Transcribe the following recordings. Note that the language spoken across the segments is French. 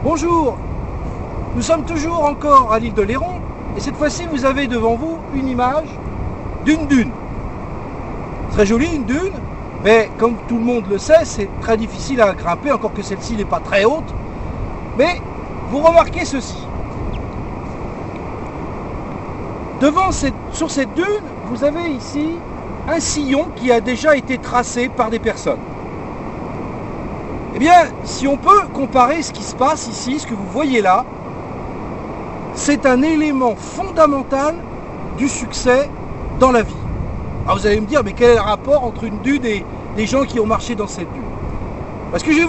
Bonjour, nous sommes toujours encore à l'île de Léron et cette fois-ci vous avez devant vous une image d'une dune. Très jolie une dune, mais comme tout le monde le sait, c'est très difficile à grimper, encore que celle-ci n'est pas très haute. Mais vous remarquez ceci. Sur cette dune, vous avez ici un sillon qui a déjà été tracé par des personnes. Eh bien, si on peut comparer ce qui se passe ici, ce que vous voyez là, c'est un élément fondamental du succès dans la vie. Alors vous allez me dire, mais quel est le rapport entre une dune et des gens qui ont marché dans cette dune? Parce que ce que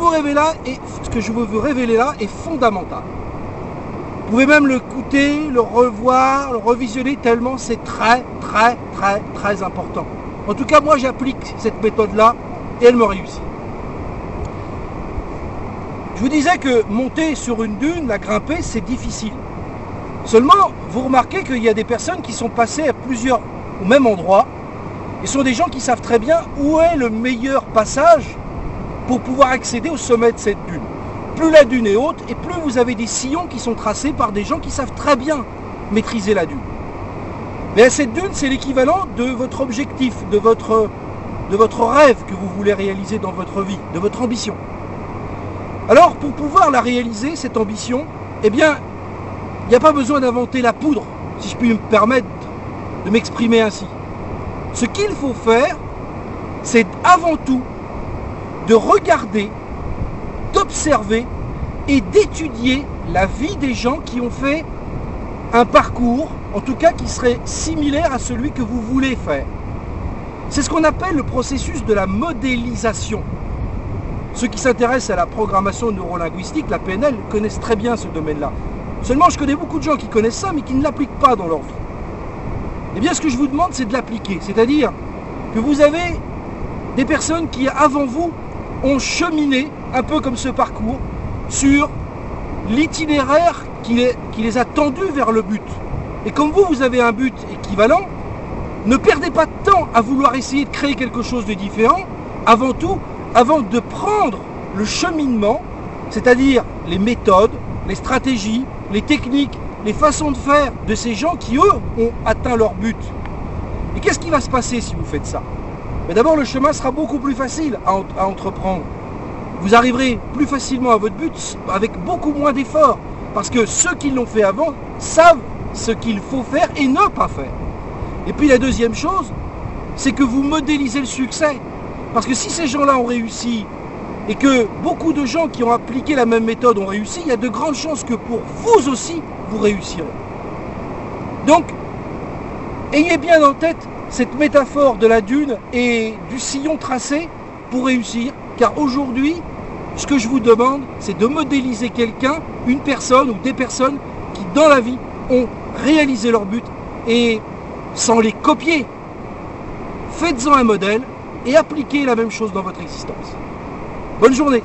je veux vous révéler là est fondamental. Vous pouvez même l'écouter, le revoir, le revisionner, tellement c'est très important. En tout cas, moi j'applique cette méthode-là et elle me réussit. Je vous disais que monter sur une dune, la grimper, c'est difficile. Seulement, vous remarquez qu'il y a des personnes qui sont passées à plusieurs, au même endroit, et sont des gens qui savent très bien où est le meilleur passage pour pouvoir accéder au sommet de cette dune. Plus la dune est haute, et plus vous avez des sillons qui sont tracés par des gens qui savent très bien maîtriser la dune. Mais cette dune, c'est l'équivalent de votre objectif, de votre rêve que vous voulez réaliser dans votre vie, de votre ambition. Alors, pour pouvoir la réaliser, cette ambition, eh bien, il n'y a pas besoin d'inventer la poudre, si je puis me permettre de m'exprimer ainsi. Ce qu'il faut faire, c'est avant tout de regarder, d'observer et d'étudier la vie des gens qui ont fait un parcours, en tout cas qui serait similaire à celui que vous voulez faire. C'est ce qu'on appelle le processus de la modélisation. Ceux qui s'intéressent à la programmation neurolinguistique, la PNL, connaissent très bien ce domaine-là. Seulement, je connais beaucoup de gens qui connaissent ça, mais qui ne l'appliquent pas dans leur vie. Eh bien, ce que je vous demande, c'est de l'appliquer. C'est-à-dire que vous avez des personnes qui, avant vous, ont cheminé, un peu comme ce parcours, sur l'itinéraire qui les a tendus vers le but. Et comme vous avez un but équivalent, ne perdez pas de temps à vouloir essayer de créer quelque chose de différent. Avant tout, avant de prendre le cheminement, c'est-à-dire les méthodes, les stratégies, les techniques, les façons de faire de ces gens qui, eux, ont atteint leur but. Et qu'est-ce qui va se passer si vous faites ça? D'abord, le chemin sera beaucoup plus facile à entreprendre. Vous arriverez plus facilement à votre but avec beaucoup moins d'efforts, parce que ceux qui l'ont fait avant savent ce qu'il faut faire et ne pas faire. Et puis la deuxième chose, c'est que vous modélisez le succès. Parce que si ces gens-là ont réussi, et que beaucoup de gens qui ont appliqué la même méthode ont réussi, il y a de grandes chances que pour vous aussi, vous réussirez. Donc, ayez bien en tête cette métaphore de la dune et du sillon tracé pour réussir, car aujourd'hui, ce que je vous demande, c'est de modéliser quelqu'un, une personne ou des personnes qui, dans la vie, ont réalisé leur but, et sans les copier, faites-en un modèle et appliquez la même chose dans votre existence. Bonne journée!